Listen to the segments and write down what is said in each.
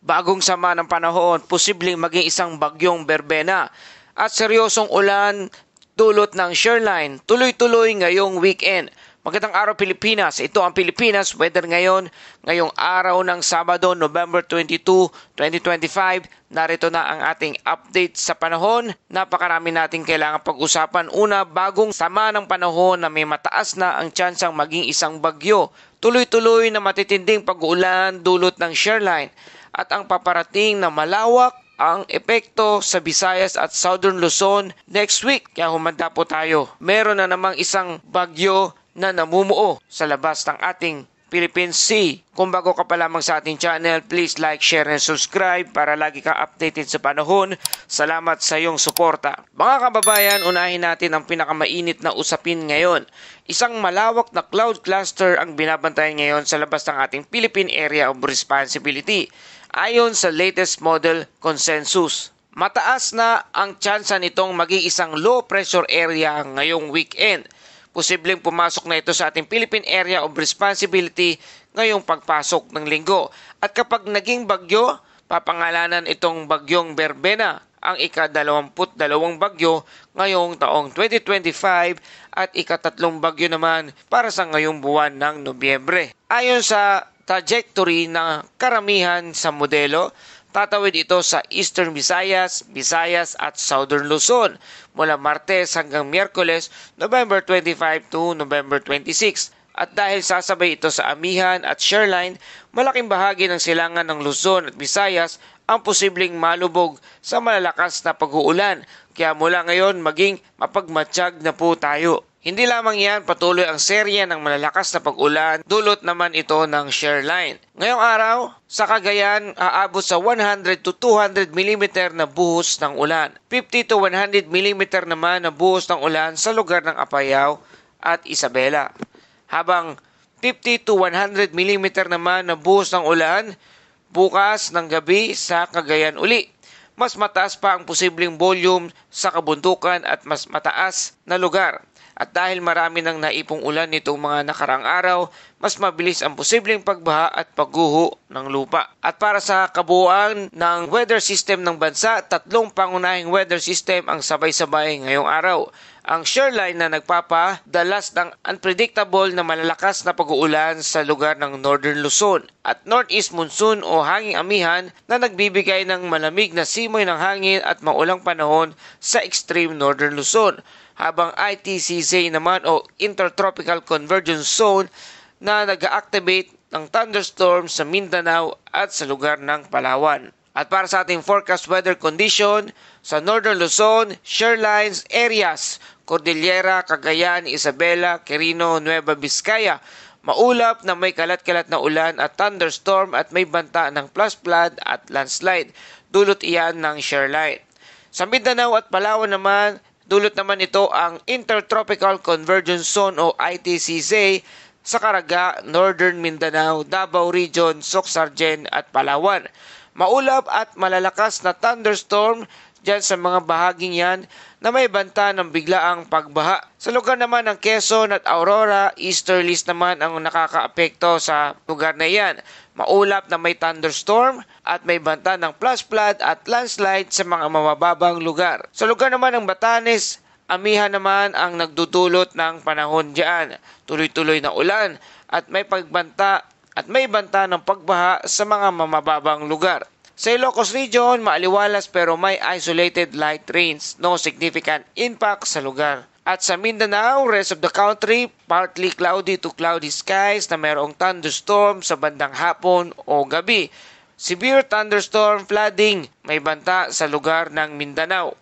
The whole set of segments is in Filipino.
bagong sama ng panahon, posibleng maging isang bagyong berbena at seryosong ulan dulot ng shoreline. Tuloy-tuloy ngayong weekend. Magandang araw Pilipinas, ito ang Pilipinas Weather ngayong araw ng Sabado, November 22, 2025. Narito na ang ating update sa panahon. Napakarami nating kailangan pag-usapan. Una, bagong sama ng panahon na may mataas na ang tsansang maging isang bagyo. Tuloy-tuloy na matitinding pag-uulan dulot ng shoreline at ang paparating na malawak ang epekto sa Visayas at Southern Luzon next week. Kaya humanda po tayo. Meron na namang isang bagyo na namumuo sa labas ng ating Philippine Sea. Kung bago ka pa lamang sa ating channel, please like, share, and subscribe para lagi kang updated sa panahon. Salamat sa iyong suporta. Mga kababayan, unahin natin ang pinakamainit na usapin ngayon. Isang malawak na cloud cluster ang binabantayan ngayon sa labas ng ating Philippine Area of Responsibility. Ayon sa latest model consensus, mataas na ang tsansa nitong maging isang low pressure area ngayong weekend. Posibleng pumasok na ito sa ating Philippine Area of Responsibility ngayong pagpasok ng linggo. At kapag naging bagyo, papangalanan itong bagyong Berbena, ang ika-22 bagyo ngayong taong 2025 at ika-3 bagyo naman para sa ngayong buwan ng Nobyembre. Ayon sa trajectory ng karamihan sa modelo, tatawid ito sa Eastern Visayas, Visayas at Southern Luzon mula Martes hanggang Miyerkules, November 25 to November 26. At dahil sasabay ito sa amihan at shoreline, malaking bahagi ng silangan ng Luzon at Visayas ang posibleng malubog sa malalakas na pag-uulan. Kaya mula ngayon maging mapagmatsyag na po tayo. Hindi lamang yan, patuloy ang serye ng malalakas na pag-ulan, dulot naman ito ng shoreline. Ngayong araw, sa Cagayan, aabot sa 100 to 200 mm na buhos ng ulan. 50 to 100 mm naman na buhos ng ulan sa lugar ng Apayao at Isabela. Habang 50 to 100 mm naman na buhos ng ulan, bukas ng gabi sa Cagayan uli. Mas mataas pa ang posibleng volume sa kabundukan at mas mataas na lugar. At dahil marami nang naipong ulan nitong mga nakarang araw, mas mabilis ang posibleng pagbaha at pagguho ng lupa. At para sa kabuuan ng weather system ng bansa, 3 pangunahing weather system ang sabay-sabay ngayong araw. Ang shoreline na nagpapadalas ng unpredictable na malalakas na pag-uulan sa lugar ng Northern Luzon at Northeast Monsoon o hanging amihan na nagbibigay ng malamig na simoy ng hangin at maulang panahon sa extreme Northern Luzon. Habang ITCZ naman o Intertropical Convergence Zone na nag-activate ng thunderstorm sa Mindanao at sa lugar ng Palawan. At para sa ating forecast weather condition, sa Northern Luzon, shorelines areas, Cordillera, Cagayan, Isabela, Quirino, Nueva Vizcaya, maulap na may kalat-kalat na ulan at thunderstorm at may banta ng flash flood at landslide. Dulot iyan ng shoreline. Sa Mindanao at Palawan naman, dulot naman ito ang Intertropical Convergence Zone o ITCZ sa Caraga, Northern Mindanao, Davao Region, Soc-Sargen at Palawan. Maulap at malalakas na thunderstorm dyan sa mga bahaging yan na may banta ng biglaang pagbaha. Sa lugar naman ng Quezon at Aurora, easterlies naman ang nakakaapekto sa lugar na yan. Maulap na may thunderstorm at may banta ng flash flood at landslide sa mga mabababang lugar. Sa lugar naman ng Batanes, amihan naman ang nagdudulot ng panahon diyan. Tuloy-tuloy na ulan at may pagbanta at may banta ng pagbaha sa mga mamababang lugar. Sa Ilocos Region, maaliwalas pero may isolated light rains, no significant impact sa lugar. At sa Mindanao, rest of the country, partly cloudy to cloudy skies na mayroong thunderstorm sa bandang hapon o gabi. Severe thunderstorm flooding, may banta sa lugar ng Mindanao.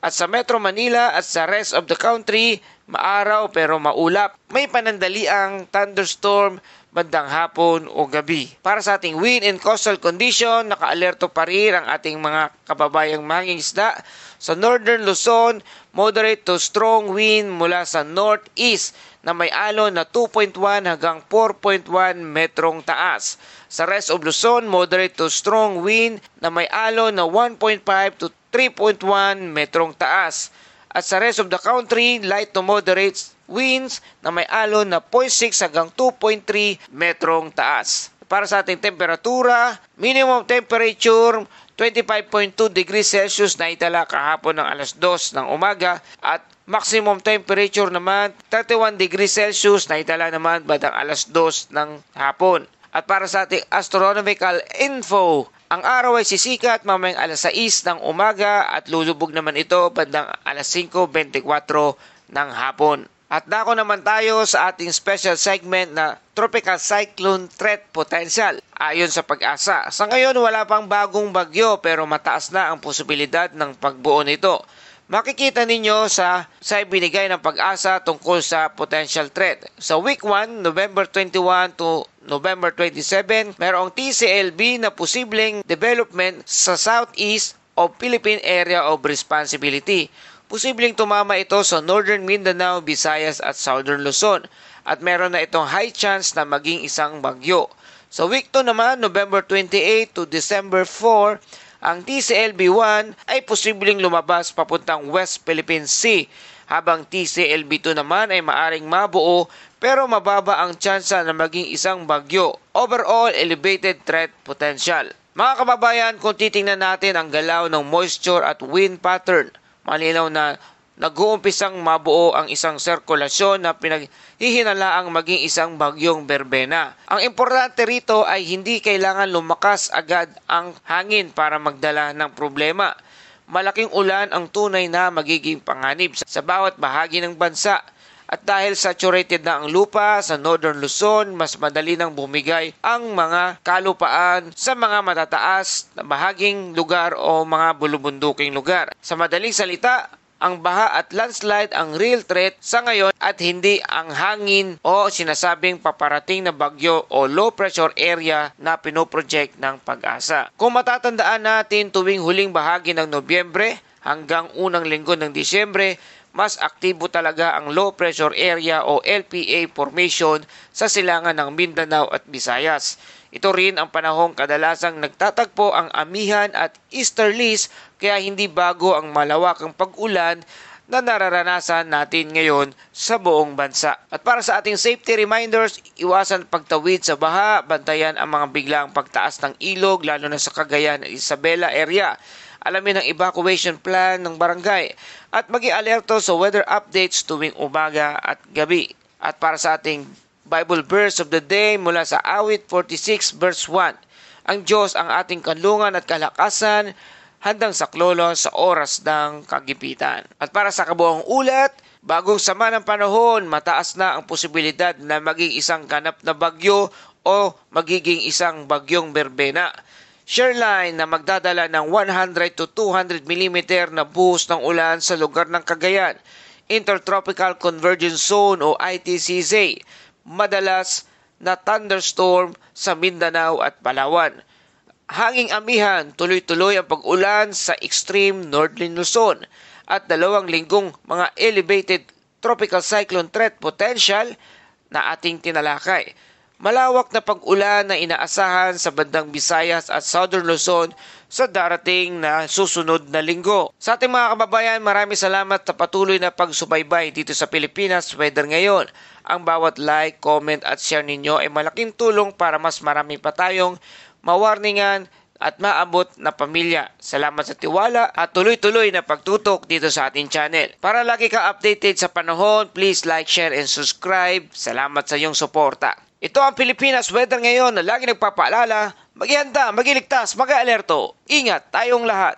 At sa Metro Manila at sa rest of the country, maaraw pero maulap. May panandaliang thunderstorm bandang hapon o gabi. Para sa ating wind and coastal condition, naka-alerto pa rin ang ating mga kababayang mangingisda. Sa Northern Luzon, moderate to strong wind mula sa northeast na may alon na 2.1 hanggang 4.1 metrong taas. Sa rest of Luzon, moderate to strong wind na may alon na 1.5 to 3.1 metrong taas. At sa rest of the country, light to moderate winds na may alon na 0.6 hanggang 2.3 metrong taas. Para sa ating temperatura, minimum temperature 25.2 degrees Celsius na itala kahapon ng alas 2 ng umaga at maximum temperature naman 31 degrees Celsius na itala naman bandang alas 2 ng hapon. At para sa ating astronomical info, ang araw ay sisikat mamayang alas 6 ng umaga at lulubog naman ito bandang alas 5:24 ng hapon. At dako naman tayo sa ating special segment na Tropical Cyclone Threat Potential. Ayon sa Pag-asa, sa ngayon wala pang bagong bagyo pero mataas na ang posibilidad ng pagbuo nito. Makikita ninyo sa binigay ng Pag-asa tungkol sa potential threat. Sa week 1, November 21 to November 27, mayroong TCLB na posibleng development sa southeast of Philippine Area of Responsibility. Posibleng tumama ito sa Northern Mindanao, Visayas at Southern Luzon at meron na itong high chance na maging isang bagyo. Sa week 2 naman, November 28 to December 4, ang TCLB-1 ay posibleng lumabas papuntang West Philippine Sea, habang TCLB-2 naman ay maaring mabuo pero mababa ang tsansa na maging isang bagyo. Overall, elevated threat potential. Mga kababayan, kung titingnan natin ang galaw ng moisture at wind pattern, malinaw na nag-uumpisang mabuo ang isang sirkulasyon na pinaghihinalaang maging isang bagyong berbena. Ang importante rito ay hindi kailangan lumakas agad ang hangin para magdala ng problema. Malaking ulan ang tunay na magiging panganib sa bawat bahagi ng bansa. At dahil saturated na ang lupa sa Northern Luzon, mas madali nang bumigay ang mga kalupaan sa mga matataas na bahaging lugar o mga bulubunduking lugar. Sa madaling salita, ang baha at landslide ang real threat sa ngayon at hindi ang hangin o sinasabing paparating na bagyo o low pressure area na pinoproject ng Pag-asa. Kung matatandaan natin tuwing huling bahagi ng Nobyembre hanggang unang linggo ng Disyembre, mas aktibo talaga ang low pressure area o LPA formation sa silangan ng Mindanao at Visayas. Ito rin ang panahong kadalasang nagtatagpo ang amihan at easterlies kaya hindi bago ang malawakang pag-ulan na nararanasan natin ngayon sa buong bansa. At para sa ating safety reminders, iwasan pagtawid sa baha, bantayan ang mga biglang pagtaas ng ilog lalo na sa Cagayan at Isabela area. Alamin ang evacuation plan ng barangay at maging alerto sa weather updates tuwing umaga at gabi. At para sa ating Bible verse of the day mula sa Awit 46 verse 1, ang Diyos ang ating kanlungan at kalakasan, handang saklolo sa oras ng kagipitan. At para sa kabuang ulat, bagong sama ng panahon, mataas na ang posibilidad na maging isang ganap na bagyo o magiging isang bagyong berbena. Shoreline na magdadala ng 100 to 200 mm na buhos ng ulan sa lugar ng Cagayan. Intertropical Convergence Zone o ITCZ. Madalas na thunderstorm sa Mindanao at Palawan. Hanging amihan, tuloy-tuloy ang pag-ulan sa extreme northern Luzon. At 2 linggong mga elevated tropical cyclone threat potential na ating tinalakay. Malawak na pag-ulan na inaasahan sa bandang Visayas at Southern Luzon sa darating na susunod na linggo. Sa ating mga kababayan, maraming salamat sa patuloy na pagsubaybay dito sa Pilipinas Weather Ngayon. Ang bawat like, comment at share ninyo ay malaking tulong para mas marami pa tayong mawarningan at maabot na pamilya. Salamat sa tiwala at tuloy-tuloy na pagtutok dito sa ating channel. Para lagi ka updated sa panahon, please like, share and subscribe. Salamat sa iyong suporta. Ito ang Pilipinas Weather Ngayon na lagi nagpapaalala, maghihanda, magiligtas, mag-alerto. Ingat tayong lahat.